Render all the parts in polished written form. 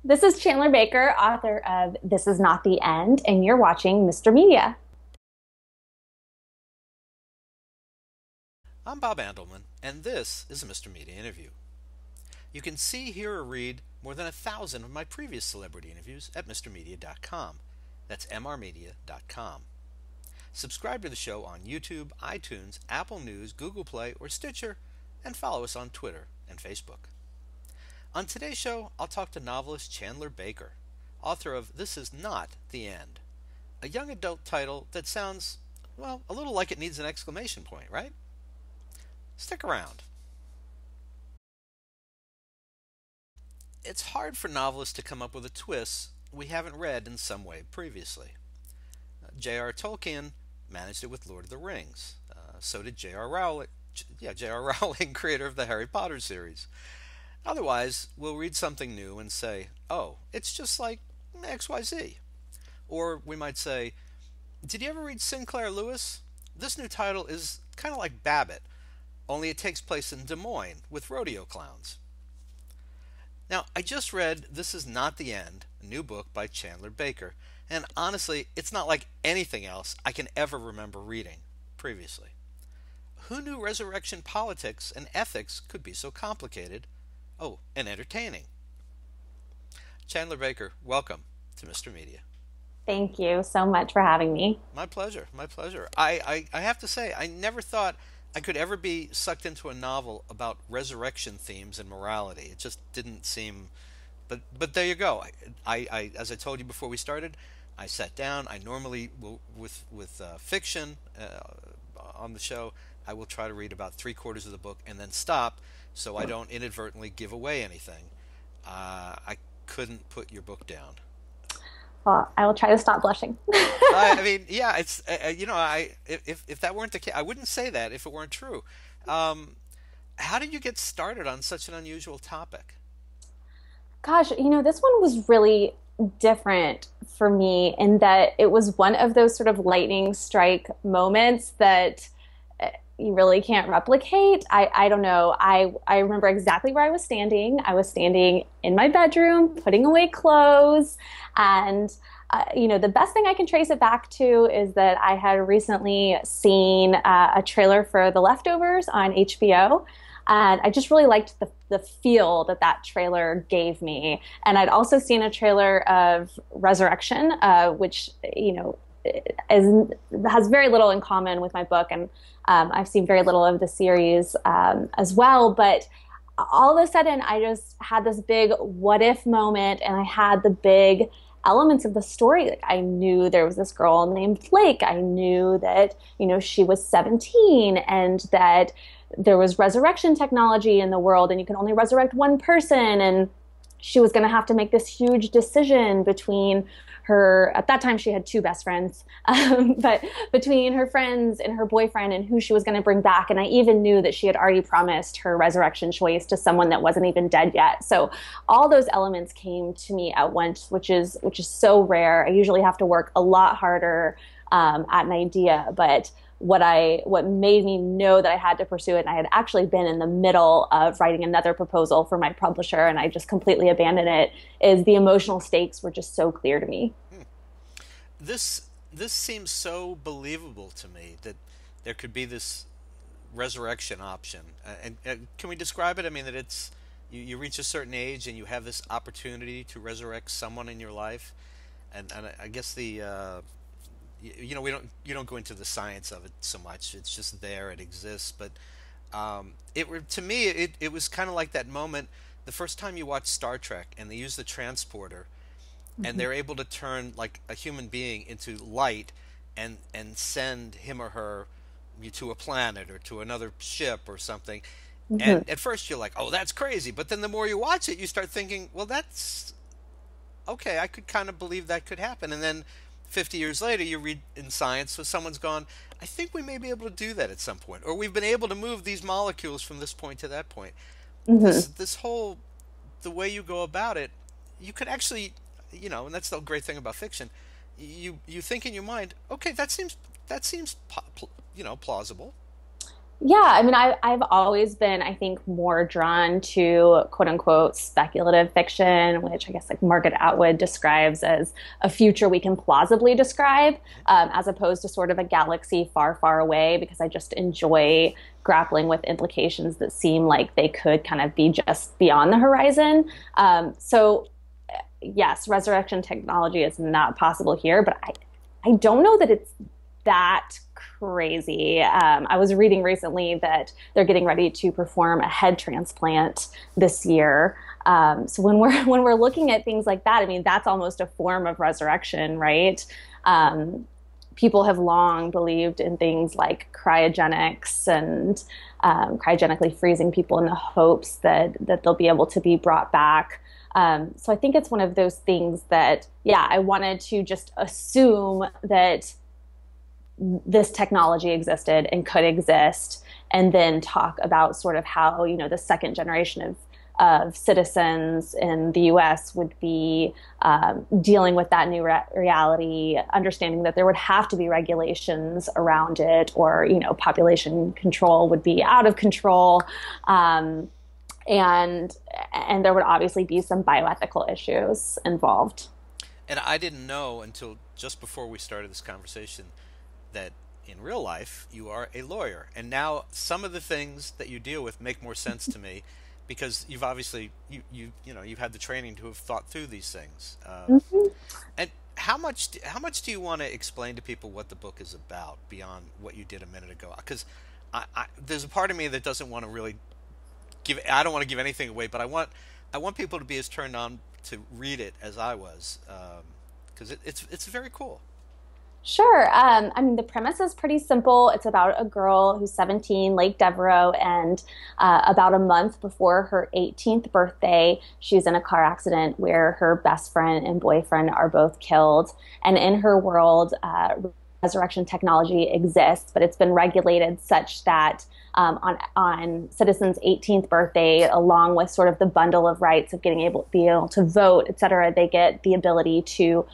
This is Chandler Baker, author of This Is Not the End, and you're watching Mr. Media. I'm Bob Andelman, and this is a Mr. Media interview. You can see, hear, or read more than 1,000 of my previous celebrity interviews at MrMedia.com. That's MRmedia.com. Subscribe to the show on YouTube, iTunes, Apple News, Google Play, or Stitcher, and follow us on Twitter and Facebook. On today's show, I'll talk to novelist Chandler Baker, author of This Is Not the End, a young adult title that sounds, well, a little like it needs an exclamation point, right? Stick around. It's hard for novelists to come up with a twist we haven't read in some way previously. J.R. Tolkien managed it with Lord of the Rings. So did J.R. Rowling, J.R. Rowling, creator of the Harry Potter series. Otherwise, we'll read something new and say, oh, it's just like XYZ. Or we might say, did you ever read Sinclair Lewis? This new title is kind of like Babbitt, only it takes place in Des Moines with rodeo clowns. Now, I just read This Is Not the End, a new book by Chandler Baker, and honestly, it's not like anything else I can ever remember reading previously. Who knew resurrection politics and ethics could be so complicated? Oh, and entertaining. Chandler Baker, welcome to Mr. Media. Thank you so much for having me. My pleasure, my pleasure. I have to say, I never thought I could ever be sucked into a novel about resurrection themes and morality. It just didn't seem, but there you go. As I told you before we started, I sat down. I normally will with fiction on the show. I will try to read about 3/4 of the book and then stop, so I don't inadvertently give away anything. I couldn't put your book down. Well, I will try to stop blushing. I mean, yeah, it's I if that weren't the case, I wouldn't say that if it weren't true. How did you get started on such an unusual topic? Gosh, this one was really different for me in that it was one of those sort of lightning strike moments that you really can't replicate. I don't know. I remember exactly where I was standing. I was standing in my bedroom, putting away clothes, and the best thing I can trace it back to is that I had recently seen a trailer for The Leftovers on HBO. And I just really liked the feel that that trailer gave me. And I'd also seen a trailer of Resurrection, which, is, has very little in common with my book. And I've seen very little of the series as well. But all of a sudden, I just had this big what if moment, and I had the big elements of the story. Like, I knew there was this girl named Blake. I knew that, she was 17 and that there was resurrection technology in the world and you can only resurrect one person. And she was going to have to make this huge decision between her, at that time she had two best friends, but between her friends and her boyfriend and who she was going to bring back. And I even knew that she had already promised her resurrection choice to someone that wasn't even dead yet. So all those elements came to me at once, which is so rare. I usually have to work a lot harder at an idea, but what made me know that I had to pursue it, and I had actually been in the middle of writing another proposal for my publisher and I just completely abandoned it, is the emotional stakes were just so clear to me. This seems so believable to me that there could be this resurrection option. And can we describe it? I mean, that it's you reach a certain age and you have this opportunity to resurrect someone in your life, and I guess we don't you don't go into the science of it so much. It's just there, it exists. But to me, it was kind of like that moment the first time you watch Star Trek and they use the transporter and they're able to turn like a human being into light and send him or her to a planet or to another ship or something. Mm-hmm. And at first you're like, oh, that's crazy. But then the more you watch it, you start thinking, well, that's okay. I could kind of believe that could happen. And then 50 years later, you read in science, so someone's gone, I think we may be able to do that at some point. Or we've been able to move these molecules from this point to that point. Mm-hmm. This whole, the way you go about it, you could actually, and that's the great thing about fiction. You think in your mind, okay, that seems plausible. Yeah, I mean, I've always been, I think, more drawn to quote unquote speculative fiction, which I guess like Margaret Atwood describes as a future we can plausibly describe, as opposed to sort of a galaxy far, far away, because I just enjoy grappling with implications that seem like they could kind of be just beyond the horizon. So yes, resurrection technology is not possible here, but I don't know that it's that crazy. I was reading recently that they're getting ready to perform a head transplant this year. So when we're when we're looking at things like that, I mean, that's almost a form of resurrection, right? Um, People have long believed in things like cryogenics and cryogenically freezing people in the hopes that they'll be able to be brought back. So I think it's one of those things that, yeah, I wanted to just assume that this technology existed and could exist, and then talk about sort of how, the second generation of citizens in the US would be dealing with that new reality, understanding that there would have to be regulations around it, or, population control would be out of control. And and there would obviously be some bioethical issues involved. And I didn't know until just before we started this conversation that in real life you are a lawyer. And now some of the things that you deal with make more sense to me because you've obviously you've had the training to have thought through these things. Mhm. And how much do you want to explain to people what the book is about beyond what you did a minute ago? Because there's a part of me that doesn't want to really give. I don't want to give anything away, but I want people to be as turned on to read it as I was, because it's very cool. Sure. I mean, the premise is pretty simple. It's about a girl who's 17, Lake Devereaux, and about a month before her 18th birthday, she's in a car accident where her best friend and boyfriend are both killed. And in her world, resurrection technology exists, but it's been regulated such that on citizens' 18th birthday, along with sort of the bundle of rights of be able to vote, et cetera, they get the ability to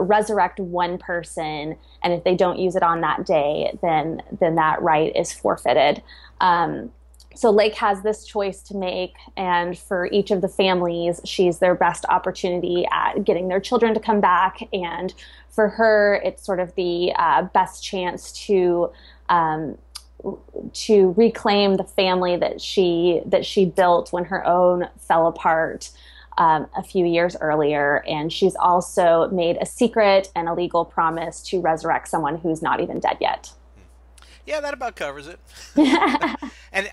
resurrect one person, and if they don't use it on that day, then that right is forfeited. So Lake has this choice to make, and for each of the families, she's their best opportunity at getting their children to come back. And for her, it's sort of the best chance um, to reclaim the family that she built when her own fell apart a few years earlier. And she's also made a secret and a legal promise to resurrect someone who's not even dead yet. Yeah, that about covers it. And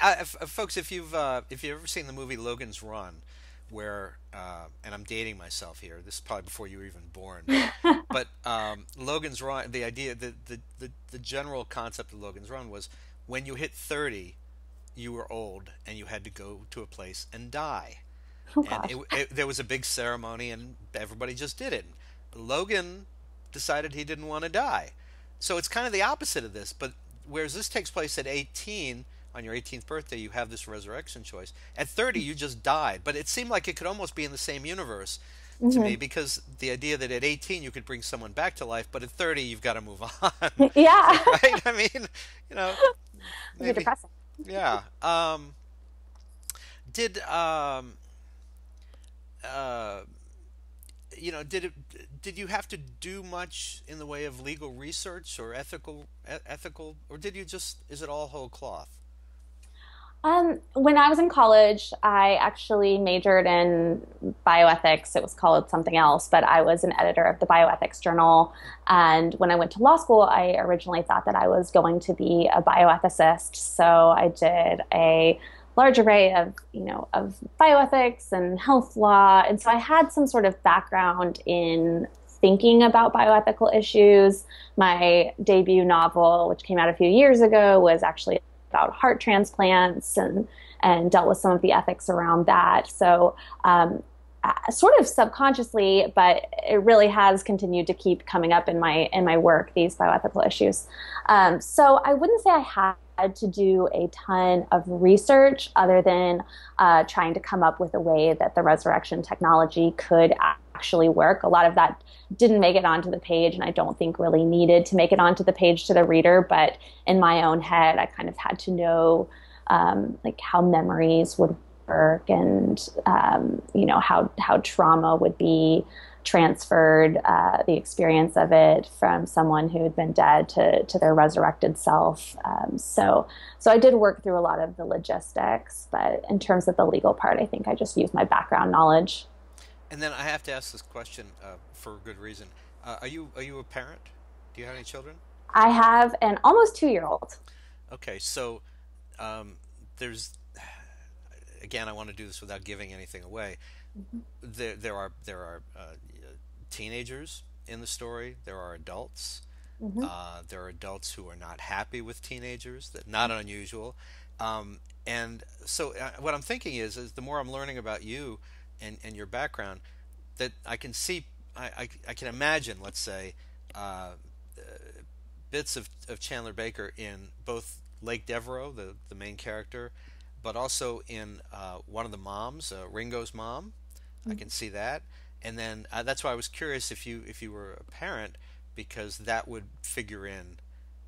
folks, if you've ever seen the movie Logan's Run, where and I'm dating myself here. This is probably before you were even born. But Logan's Run, the idea, the general concept of Logan's Run was when you hit 30, you were old and you had to go to a place and die. Oh And gosh. there was a big ceremony and everybody just did it. Logan decided he didn't want to die. So it's kind of the opposite of this, but whereas this takes place at 18, on your 18th birthday, you have this resurrection choice. At 30, you just died. But it seemed like it could almost be in the same universe to me Hmm. because the idea that at 18 you could bring someone back to life, but at 30 you've got to move on. Yeah. Right? I mean, you know, It'd be maybe, depressing. yeah. Did uh, did you have to do much in the way of legal research or ethical, or did you just is it all whole cloth? When I was in college, I actually majored in bioethics. It was called something else, but I was an editor of the bioethics journal. And when I went to law school, I originally thought that I was going to be a bioethicist. So I did a large array of bioethics and health law. And so I had some sort of background in thinking about bioethical issues. My debut novel, which came out a few years ago, was actually about heart transplants and dealt with some of the ethics around that. So sort of subconsciously, but it really has continued to keep coming up in my work, these bioethical issues. So I wouldn't say I had to do a ton of research other than trying to come up with a way that the resurrection technology could actually work. A lot of that didn't make it onto the page, and I don't think really needed to make it onto the page to the reader. But in my own head, I kind of had to know like how memories would work, and how trauma would be transferred, the experience of it from someone who had been dead to their resurrected self. So I did work through a lot of the logistics, but in terms of the legal part, I think I just used my background knowledge. And then I have to ask this question for a good reason. Are you a parent? Do you have any children? I have an almost 2 year old. Okay, so um, there's again, I want to do this without giving anything away. There are teenagers in the story. There are adults. Hmm. There are adults who are not happy with teenagers. That not unusual. And so what I'm thinking is the more I'm learning about you and your background, that I can see, I can imagine, let's say, uh, bits of Chandler Baker in both Lake Devereaux, the main character, but also in one of the moms, Ringo's mom. I can see that, and then that's why I was curious if you were a parent, because that would figure in.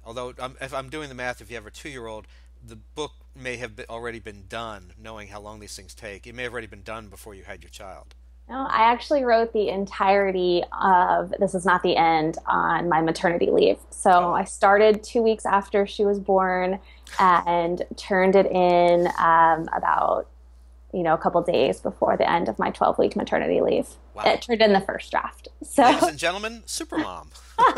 Although if I'm doing the math, if you have a 2 year old, the book may have already been done. Knowing how long these things take, it may have already been done before you had your child. No, I actually wrote the entirety of This Is Not the End on my maternity leave. So I Oh, started 2 weeks after she was born and turned it in about, a couple days before the end of my 12-week maternity leave. It wow. turned in the first draft. Ladies So and gentlemen, Supermom. no,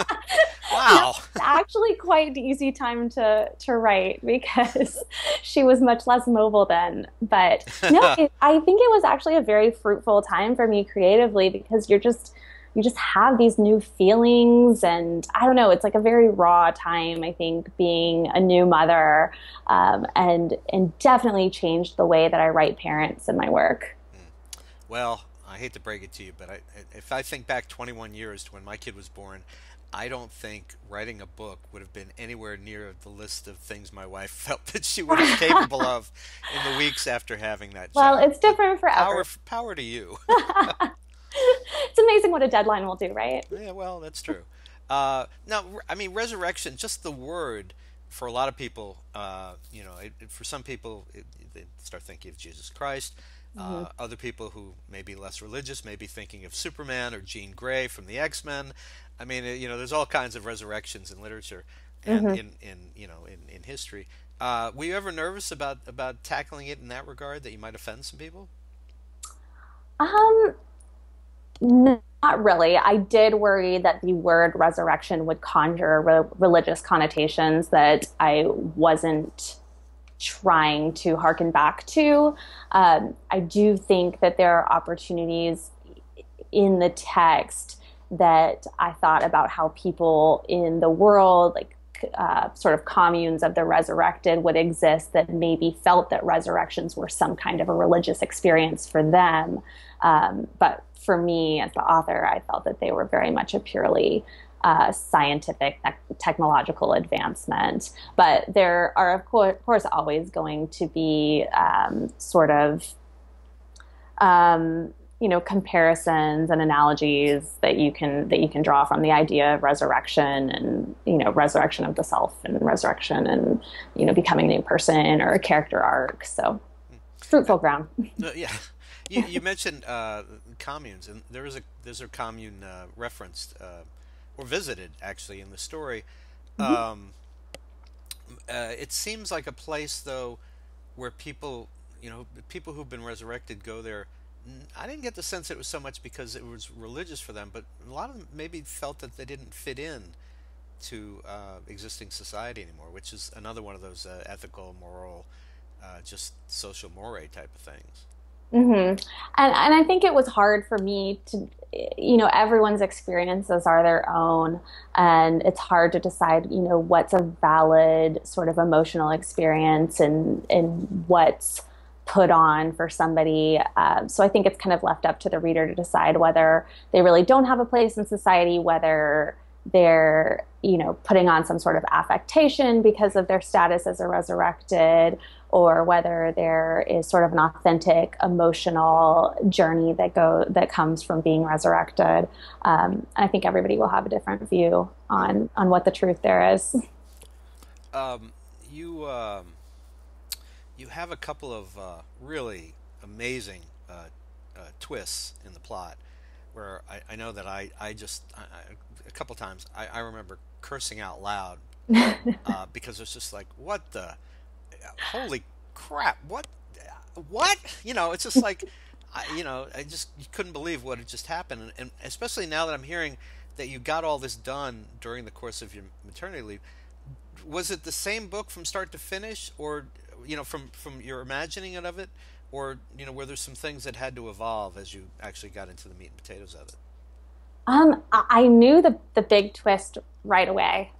Wow. it's actually quite an easy time to write because she was much less mobile then. But no, I think it was actually a very fruitful time for me creatively because you just have these new feelings, and I don't know, it's like a very raw time, I think, being a new mother, and definitely changed the way that I write parents in my work. Well, I hate to break it to you, but if I think back 21 years to when my kid was born, I don't think writing a book would have been anywhere near the list of things my wife felt that she would be capable of in the weeks after having that Well, child. it's But different for everyone. power to you. It's amazing what a deadline will do, right? Yeah, well, that's true. Now, I mean, resurrection, just the word, for a lot of people, for some people, they start thinking of Jesus Christ. Hmm. Other people who may be less religious may be thinking of Superman or Jean Grey from the X-Men. I mean, there's all kinds of resurrections in literature and Hmm. in history. Were you ever nervous about tackling it in that regard, that you might offend some people? Um, Not really. I did worry that the word resurrection would conjure religious connotations that I wasn't trying to harken back to. I do think that there are opportunities in the text that I thought about how people in the world, like sort of communes of the resurrected, would exist that maybe felt that resurrections were some kind of a religious experience for them. But for me, as the author, I felt that they were very much a purely scientific, technological advancement. But there are, of course, always going to be sort of comparisons and analogies that you can draw from the idea of resurrection, and resurrection of the self, and resurrection, and becoming a new person or a character arc. So Uh, fruitful ground. yeah, you mentioned communes, and there's a commune referenced or visited actually in the story. Mhm. Um, it seems like a place though where people who've been resurrected go there. I didn't get the sense it was so much because it was religious for them, but a lot of them maybe felt that they didn't fit in to existing society anymore, which is another one of those ethical, moral, just social moray type of things. Hmm. And I think it was hard for me to, everyone's experiences are their own, and it's hard to decide, what's a valid sort of emotional experience, and what's put on for somebody. So I think it's kind of left up to the reader to decide whether they really don't have a place in society, whether they're, putting on some sort of affectation because of their status as a resurrected, or whether there is sort of an authentic emotional journey that comes from being resurrected. I think everybody will have a different view on what the truth there is. Um, you you have a couple of really amazing twists in the plot where I know that a couple times I remember cursing out loud because it's just like, what the holy crap, what, it's just like, I just you couldn't believe what had just happened, and especially now that I'm hearing that you got all this done during the course of your maternity leave. Was it the same book from start to finish, or from your imagining of it, or were there some things that had to evolve as you actually got into the meat and potatoes of it? I knew the big twist right away,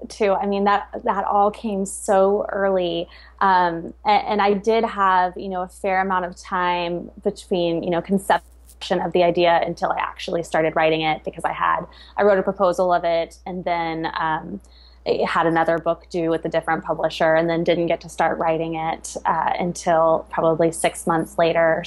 too. I mean, that all came so early. And I did have, a fair amount of time between, conception of the idea until I actually started writing it, because I wrote a proposal of it, and then it had another book due with a different publisher, and then didn't get to start writing it until probably 6 months later.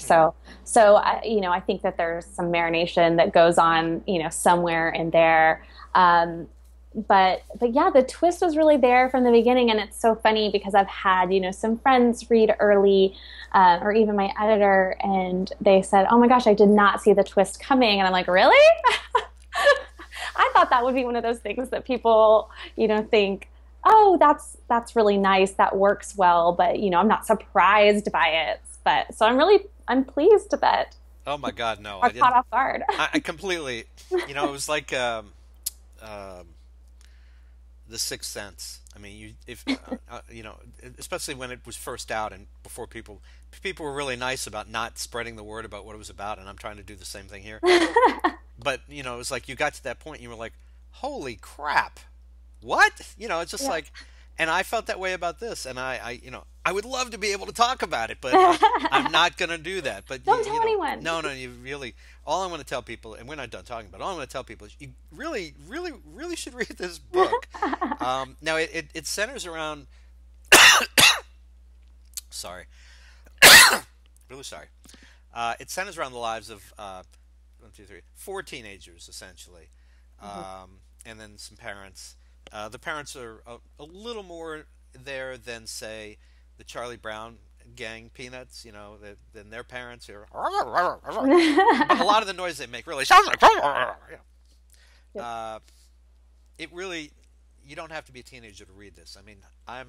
I think that there's some marination that goes on, somewhere in there. But yeah, the twist was really there from the beginning, and it's so funny because I've had, some friends read early, or even my editor, and they said, "Oh my gosh, I did not see the twist coming," and I'm like, "Really?" I thought that would be one of those things that people, think, "Oh, that's really nice. That works well," but I'm not surprised by it. But so I'm pleased that Oh my God, no, are I caught didn't. off guard. I completely, it was like um, The Sixth Sense. I mean, especially when it was first out and before people were really nice about not spreading the word about what it was about, and I'm trying to do the same thing here. But it was like you got to that point, and you were like, "Holy crap, what?" It's just Yeah. like, and I felt that way about this, and I would love to be able to talk about it, but I'm not going to do that. But Don't tell anyone. no, you really, all I want to tell people, and we're not done talking, but all I want to tell people is you really, really, really should read this book. Now it centers around. Sorry, really sorry. It centers around the lives of one, two, three, four teenagers essentially, Mhm. and then some parents. The parents are a little more there than say the Charlie Brown gang Peanuts, than their parents are. But a lot of the noise they make really sounds like. Yep. Uh, it really, you don't have to be a teenager to read this. I mean, I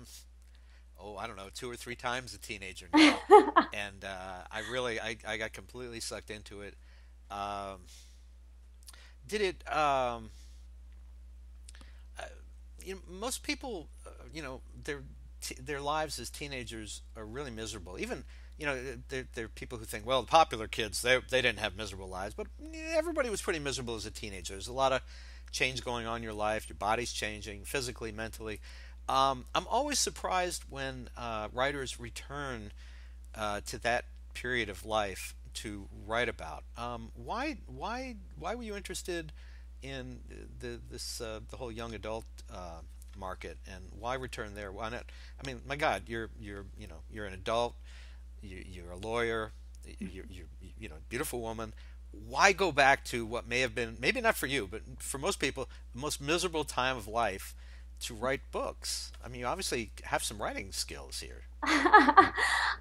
don't know, two or three times a teenager now, and I got completely sucked into it. Um, did it? Uh, Most people, their lives as teenagers are really miserable. Even there are people who think, well, the popular kids they didn't have miserable lives, but everybody was pretty miserable as a teenager. There's a lot of change going on in your life. Your body's changing physically, mentally. I'm always surprised when writers return to that period of life to write about. Why were you interested in the whole young adult market, and why return there? Why not? I mean, my God, you're an adult, you're a lawyer, you're beautiful woman. Why go back to what may have been, maybe not for you, but for most people, the most miserable time of life to write books? I mean, you obviously have some writing skills here.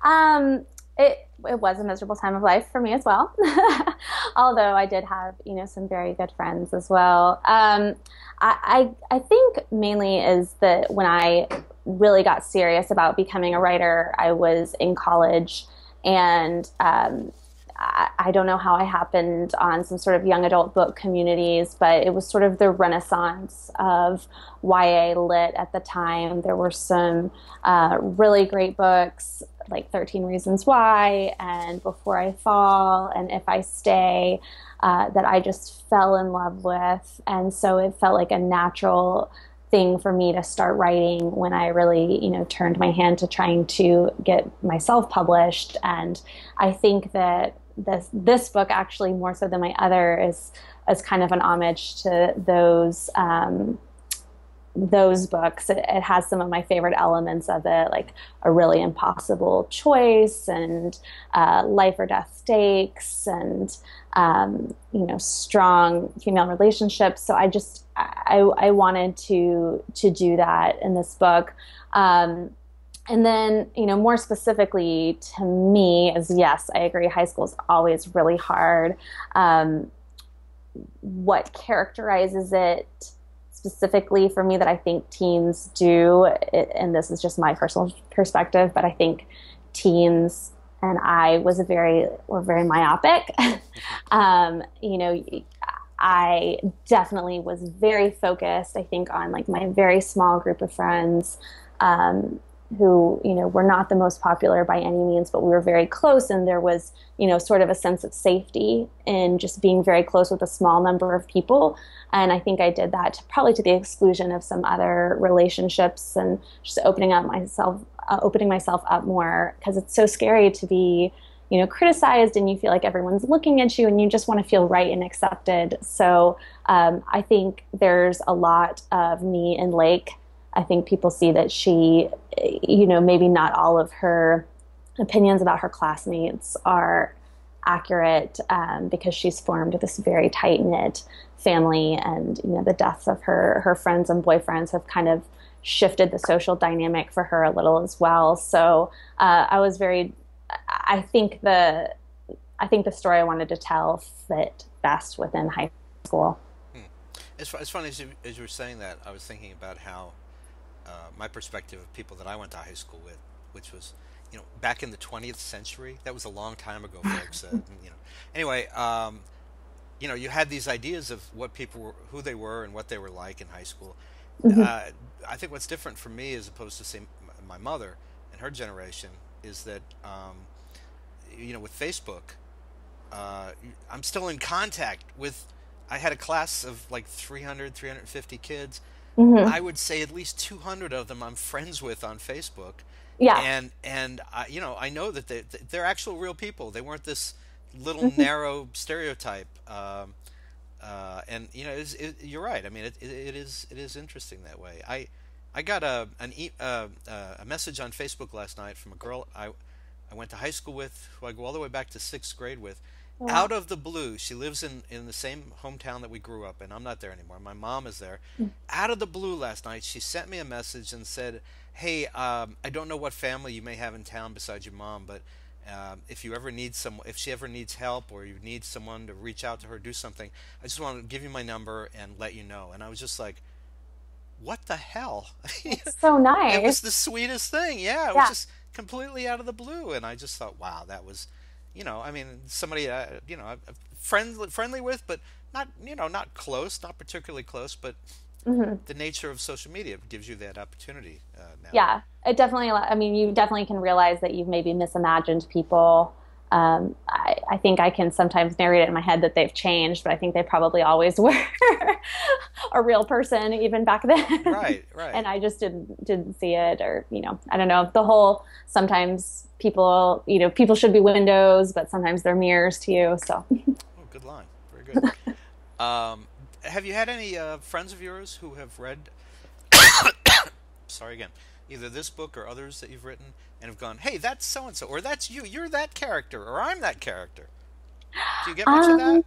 um, it was a miserable time of life for me as well. Although I did have, some very good friends as well. I think mainly is that when I really got serious about becoming a writer, I was in college, and I don't know how I happened on some sort of young adult book communities, but it was sort of the renaissance of YA lit at the time. There were some really great books like 13 Reasons Why and Before I Fall and If I Stay, that I just fell in love with. And so it felt like a natural thing for me to start writing when I really, turned my hand to trying to get myself published. And I think that this book actually more so than my other is kind of an homage to those books. It has some of my favorite elements of it, like a really impossible choice and life or death stakes and strong female relationships. So I wanted to do that in this book. And then, more specifically to me, is yes, I agree. High school is always really hard. What characterizes it specifically for me that I think teens do, and this is just my personal perspective, but I think teens and I were very myopic. I definitely was very focused, I think, on like my very small group of friends. Who, were not the most popular by any means, but we were very close. And there was, sort of a sense of safety in just being very close with a small number of people. And I think I did that probably to the exclusion of some other relationships and just opening myself up more, because it's so scary to be, criticized, and you feel like everyone's looking at you and you just want to feel right and accepted. So I think there's a lot of me in Lake. I think people see that she, maybe not all of her opinions about her classmates are accurate, because she's formed this very tight-knit family, and, the deaths of her friends and boyfriends have kind of shifted the social dynamic for her a little as well. So I think the story I wanted to tell fit best within high school. Hmm. It's funny as you were saying that, I was thinking about how my perspective of people that I went to high school with, which was, back in the 20th century. That was a long time ago, folks. Anyway, you had these ideas of what people were, who they were, and what they were like in high school. Mm-hmm. I think what's different for me, as opposed to say my mother and her generation, is that with Facebook, I'm still in contact with. I had a class of like 350 kids. Mm-hmm. I would say at least 200 of them I'm friends with on Facebook, Yeah. and I know that they're actual real people. They weren't this little Mm-hmm. narrow stereotype. And you're right. I mean, it is interesting that way. I got a message on Facebook last night from a girl I went to high school with, who I go all the way back to sixth grade with. Wow. Out of the blue, she lives in the same hometown that we grew up in. I'm not there anymore. My mom is there. Out of the blue last night, she sent me a message and said, "Hey, I don't know what family you may have in town besides your mom, but if she ever needs help, or you need someone to reach out to her, do something, I just want to give you my number and let you know." And I was just like, "What the hell?" That's so It was nice. the sweetest thing. Yeah, it was Yeah. just completely out of the blue, and I just thought, wow, that was, I mean, somebody, I'm friendly with, but not, not close, not particularly close, but Hmm. the nature of social media gives you that opportunity now. Yeah, it definitely, I mean, you definitely can realize that you've maybe misimagined people. I think I can sometimes narrate it in my head that they've changed, but I think they probably always were a real person even back then. Right, right. And I just didn't see it, or, I don't know, the whole, sometimes people should be windows, but sometimes they're mirrors to you. So, Oh, good line. Very good. Um, have you had any friends of yours who have read, sorry again, either this book or others that you've written, and have gone, "Hey, that's so and so," or "That's you, you're that character," or "I'm that character"? Do you get much of that?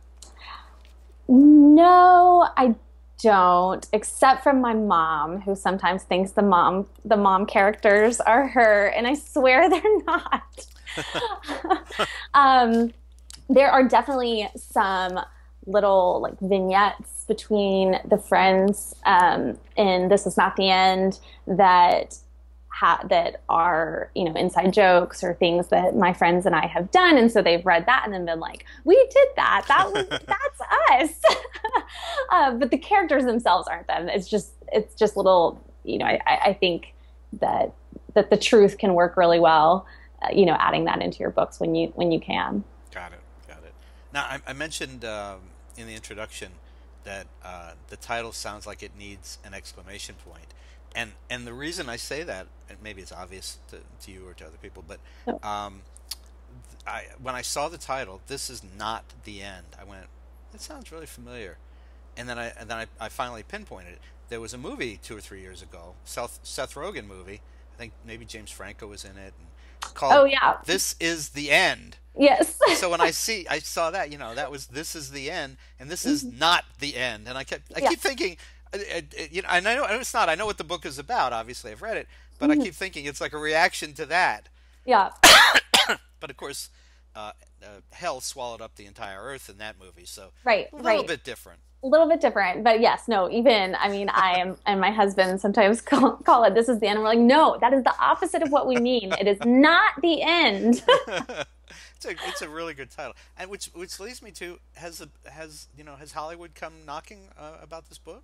um, no, I don't, except from my mom, who sometimes thinks the mom characters are her, and I swear they're not. um, there are definitely some little like vignettes between the friends in This Is Not the End that are inside jokes or things that my friends and I have done, and so they've read that and then been like, "We did that. That's us." But the characters themselves aren't them. It's just little. I think that the truth can work really well. Adding that into your books when you can. Got it. Got it. Now, I mentioned in the introduction that the title sounds like it needs an exclamation point, and the reason I say that, and maybe it's obvious to you or to other people, but So, um, when I saw the title, "This Is Not the End," I went, "That sounds really familiar." And then I finally pinpointed it. There was a movie 2 or 3 years ago, Seth Rogen movie. I think maybe James Franco was in it, and Oh called yeah. "This Is the End." Yes. So when I saw that, that was "This Is the End," and this is Mhm. not the end. And I Yeah. keep thinking, and I know it's not. I know what the book is about. Obviously, I've read it, but I Mhm. keep thinking it's like a reaction to that. Yeah. But of course, hell swallowed up the entire earth in that movie, so Right. a little Right. bit different. A little bit different, but yes, no, even, I mean, I am, and my husband sometimes call it "This Is the End." And we're like, no, that is the opposite of what we mean. It is not the end. It's a really good title, and which leads me to has Hollywood come knocking about this book?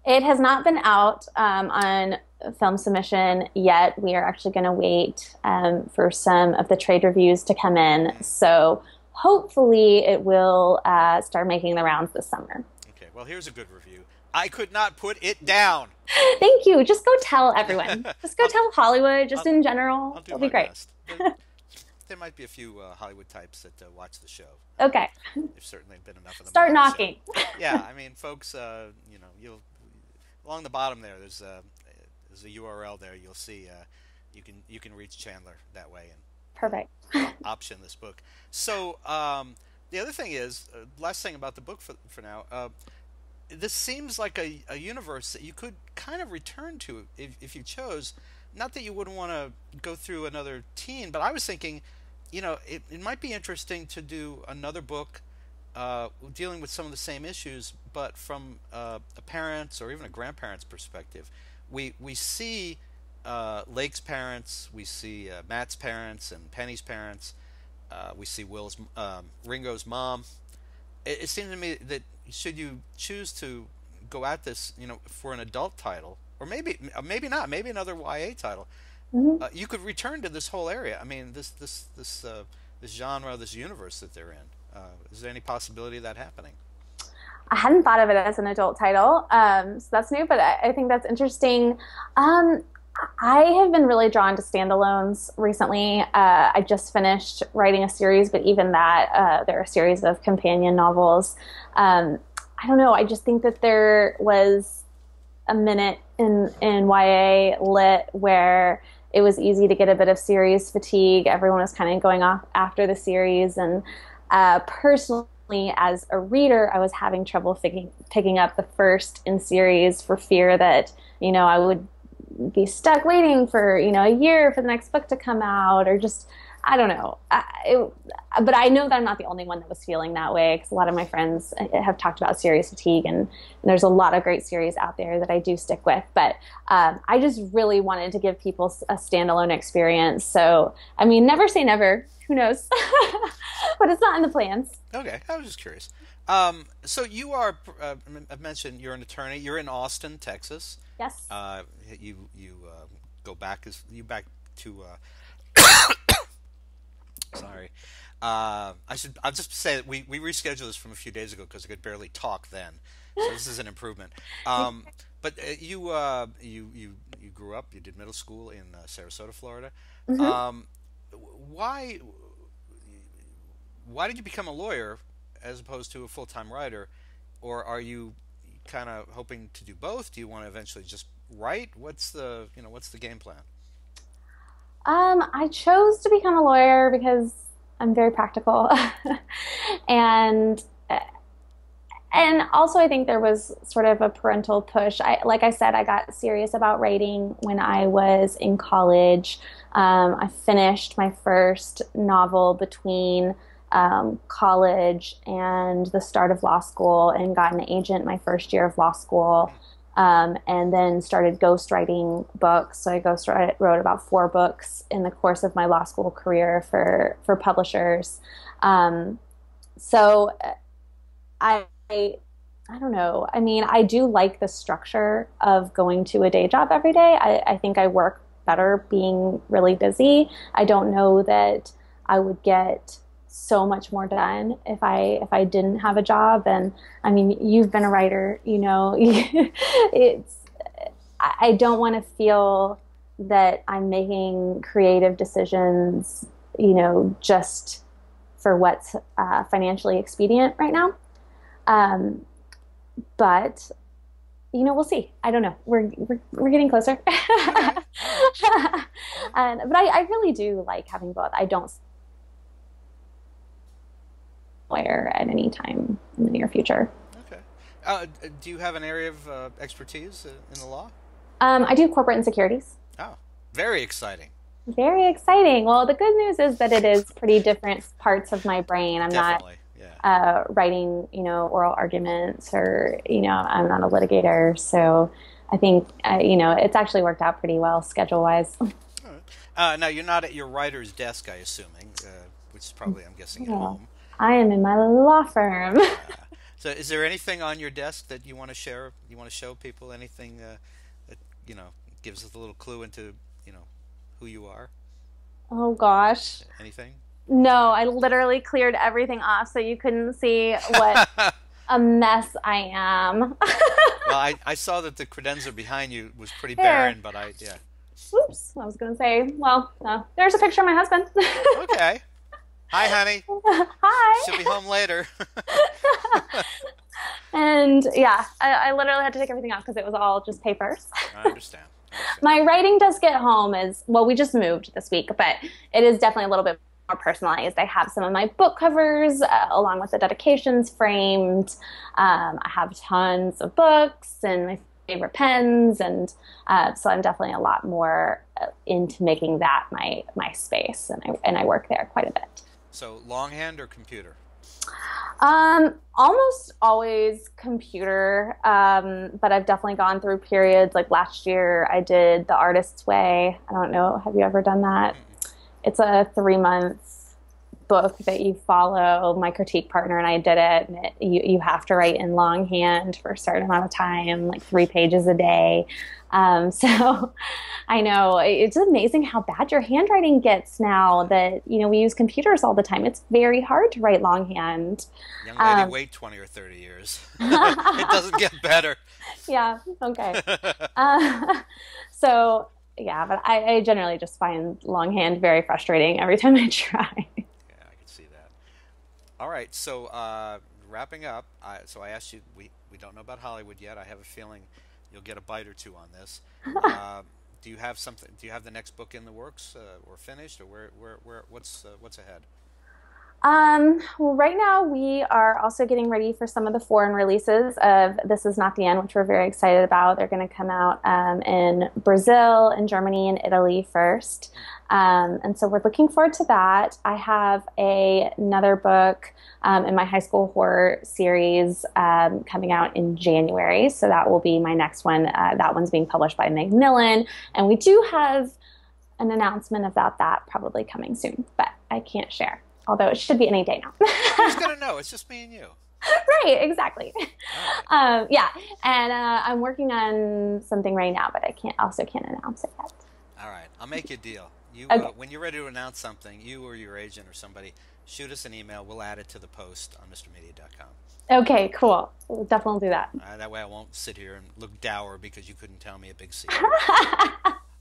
It has not been out on film submission yet. We are actually going to wait for some of the trade reviews to come in. Mm. So hopefully it will start making the rounds this summer. Okay, well, here's a good review. I could not put it down. Thank you. Just go tell everyone. Just go I'll, tell Hollywood, just I'll, in general. I'll do It'll be my great. best. There might be a few Hollywood types that watch the show. Okay. There's certainly been enough of them Start on the show. knocking. Yeah, I mean, folks, you'll along the bottom there. There's a URL there. You'll see you can reach Chandler that way and Perfect. option this book. So the other thing is, last thing about the book for now. This seems like a universe that you could kind of return to if you chose. Not that you wouldn't want to go through another teen, but I was thinking, it might be interesting to do another book dealing with some of the same issues, but from a parent's or even a grandparent's perspective. We see Lake's parents, we see Matt's parents and Penny's parents, we see Ringo's mom. It seems to me that should you choose to go at this, for an adult title, or maybe not, maybe another YA title, Mhm. you could return to this whole area. I mean, this genre, this universe that they're in. Is there any possibility of that happening? I hadn't thought of it as an adult title, so that's new, but I think that's interesting. Um, I have been really drawn to standalones recently. I just finished writing a series, but even that, there are a series of companion novels. Um, I don't know. I just think that there was a minute in YA lit where it was easy to get a bit of series fatigue. Everyone was kind of going off after the series, and personally, as a reader, I was having trouble picking up the first in series for fear that I would be stuck waiting for a year for the next book to come out, or just I don't know. But I know that I'm not the only one that was feeling that way, because a lot of my friends have talked about series fatigue, and there's a lot of great series out there that I do stick with. But I just really wanted to give people a standalone experience. So, I mean, never say never. Who knows? But it's not in the plans. Okay, I was just curious. So you are, I've mentioned you're an attorney. You're in Austin, Texas. Yes. You go back to. Sorry. I'll just say that we rescheduled this from a few days ago because I could barely talk then. So this is an improvement. But you grew up. You did middle school in Sarasota, Florida. Hmm. Um, why why did you become a lawyer as opposed to a full-time writer, or are you kind of hoping to do both? Do you want to eventually just write? What's the game plan? I chose to become a lawyer because I'm very practical, and and also I think there was sort of a parental push. Like I said, I got serious about writing when I was in college. I finished my first novel between college and the start of law school, and got an agent my first year of law school. And then started ghostwriting books. So wrote about 4 books in the course of my law school career for publishers. Um, so I don't know. I mean, I do like the structure of going to a day job every day. I think I work better being really busy. I don't know that I would get so much more done if I didn't have a job. And I mean, you've been a writer, it's I don't want to feel that I'm making creative decisions just for what's financially expedient right now. Um, but we'll see. I don't know. We're getting closer. Okay. All right. All right. But I really do like having both. I don't swear at any time in the near future. Okay. Do you have an area of expertise in the law? I do corporate insecurities. Oh, very exciting. Very exciting. Well, the good news is that it is pretty different parts of my brain. I'm not Definitely. Yeah. writing, oral arguments or, I'm not a litigator. So I think, it's actually worked out pretty well schedule wise. All right. Now you're not at your writer's desk, I assuming, which is probably, I'm guessing, at Yeah. home. I am in my law firm. So, is there anything on your desk that you want to share? You want to show people anything that you know gives us a little clue into you know who you are? Oh gosh. Anything? No, I literally cleared everything off so you couldn't see what a mess I am. Well, I saw that the credenza behind you was pretty Here. barren, but yeah. Oops. I was going to say, well, no. There's a picture of my husband. Okay. Hi, honey. She'll Hi. be home later. And yeah, I literally had to take everything off because it was all just papers. I understand. I understand. My writing desk at home is, well, we just moved this week, but it is definitely a little bit more personalized. I have some of my book covers along with the dedications framed. I have tons of books and my favorite pens, and so I'm definitely a lot more into making that my space, and I work there quite a bit. So, longhand or computer? Almost always computer, but I've definitely gone through periods. Like last year, I did The Artist's Way. I don't know. Have you ever done that? Mm-mm. It's a 3 month book that you follow. My critique partner and I did it, and you have to write in longhand for a certain amount of time, like 3 pages a day. So I know it's amazing how bad your handwriting gets now that we use computers all the time. It's very hard to write longhand. Young lady, Um, wait 20 or 30 years. It doesn't get better. yeah, okay. Uh, so yeah, but I generally just find longhand very frustrating every time I try. Yeah, I can see that. All right, so wrapping up, so I asked you, we don't know about Hollywood yet. I have a feeling you'll get a bite or two on this. Uh, do you have something? Do you have the next book in the works or finished, or what's ahead? Well, right now we are also getting ready for some of the foreign releases of This Is Not the End, which we're very excited about. They're going to come out in Brazil, in Germany, and Italy first. And so we're looking forward to that. I have another book in my high school horror series coming out in January. So that will be my next one. That one's being published by Macmillan. And we do have an announcement about that probably coming soon, but I can't share. Although it should be any day now. Who's gonna know? It's just me and you. Right, exactly. All right. Yeah, and I'm working on something right now, but I can't announce it yet. All right. I'll make you a deal. You, Okay, when you're ready to announce something, you or your agent or somebody, shoot us an email. We'll add it to the post on MrMedia.com. okay, cool. We'll definitely do that. That way, I won't sit here and look dour because you couldn't tell me a big secret.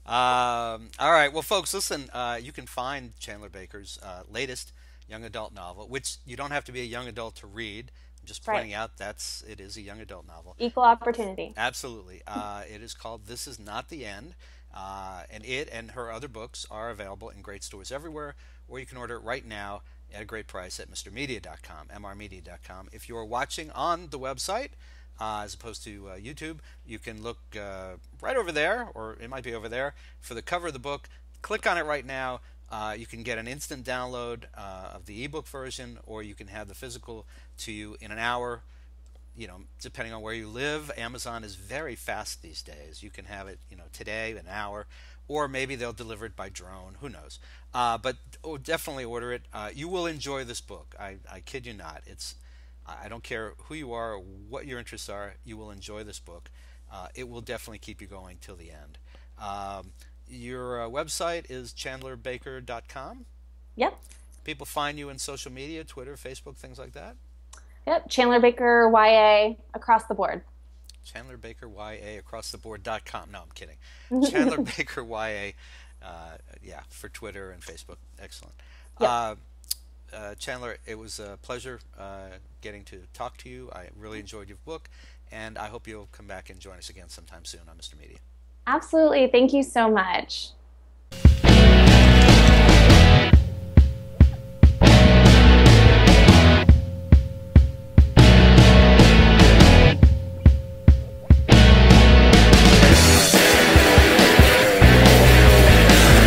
All right. Well, folks, listen. You can find Chandler Baker's latest young adult novel, which you don't have to be a young adult to read. I'm just Right. pointing out it is a young adult novel. Equal opportunity. Absolutely. It is called This Is Not the End. And it and her other books are available in great stores everywhere, or you can order it right now at a great price at MrMedia.com, MRmedia.com. If you're watching on the website, as opposed to YouTube, you can look right over there, or it might be over there, for the cover of the book. Click on it right now. You can get an instant download of the ebook version, or you can have the physical to you in an hour. Depending on where you live, Amazon is very fast these days. You can have it, today, an hour, or maybe they'll deliver it by drone. Who knows? But definitely order it. You will enjoy this book. I kid you not. I don't care who you are or what your interests are. You will enjoy this book. It will definitely keep you going till the end. Your website is chandlerbaker.com. Yep. People find you in social media, Twitter, Facebook, things like that. Yep. Chandler Baker, YA, across the board. Chandler Baker YA across the board.com. No, I'm kidding. Chandler Baker YA, yeah, for Twitter and Facebook. Excellent. Yep. Chandler, it was a pleasure getting to talk to you. I really enjoyed your book, and I hope you'll come back and join us again sometime soon on Mr. Media. Absolutely. Thank you so much.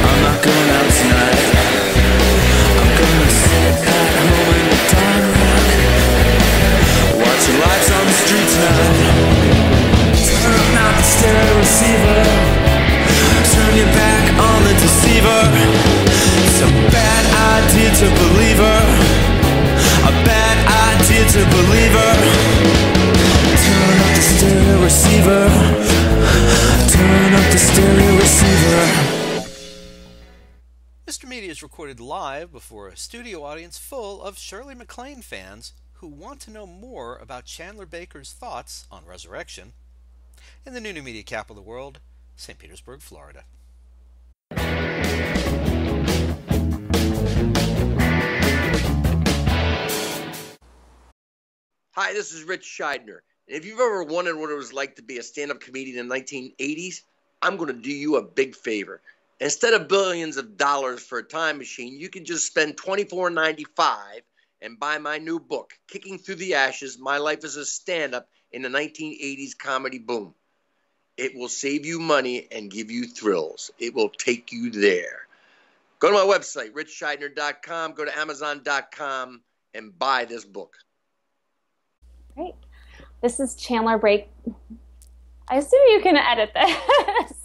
I'm not going out tonight. I'm gonna sit at home in the dark, watching lights on the street tonight. Turn out the stereo receiver, turn your back on the deceiver. It's a bad idea to believe her, a bad idea to believe her. Turn up the stereo receiver, turn up the stereo receiver. Mr. Media is recorded live before a studio audience full of Shirley MacLaine fans who want to know more about Chandler Baker's thoughts on resurrection in the new media capital of the world, St. Petersburg, Florida. Hi, this is Rich Scheidner. And if you've ever wondered what it was like to be a stand-up comedian in the 1980s, I'm going to do you a big favor. Instead of billions of dollars for a time machine, you can just spend $24.95 and buy my new book, Kicking Through the Ashes, My Life as a Stand-Up in the 1980s Comedy Boom. It will save you money and give you thrills. It will take you there. Go to my website, richscheidner.com, go to amazon.com, and buy this book. Great. This is Chandler Break. I assume you can edit this.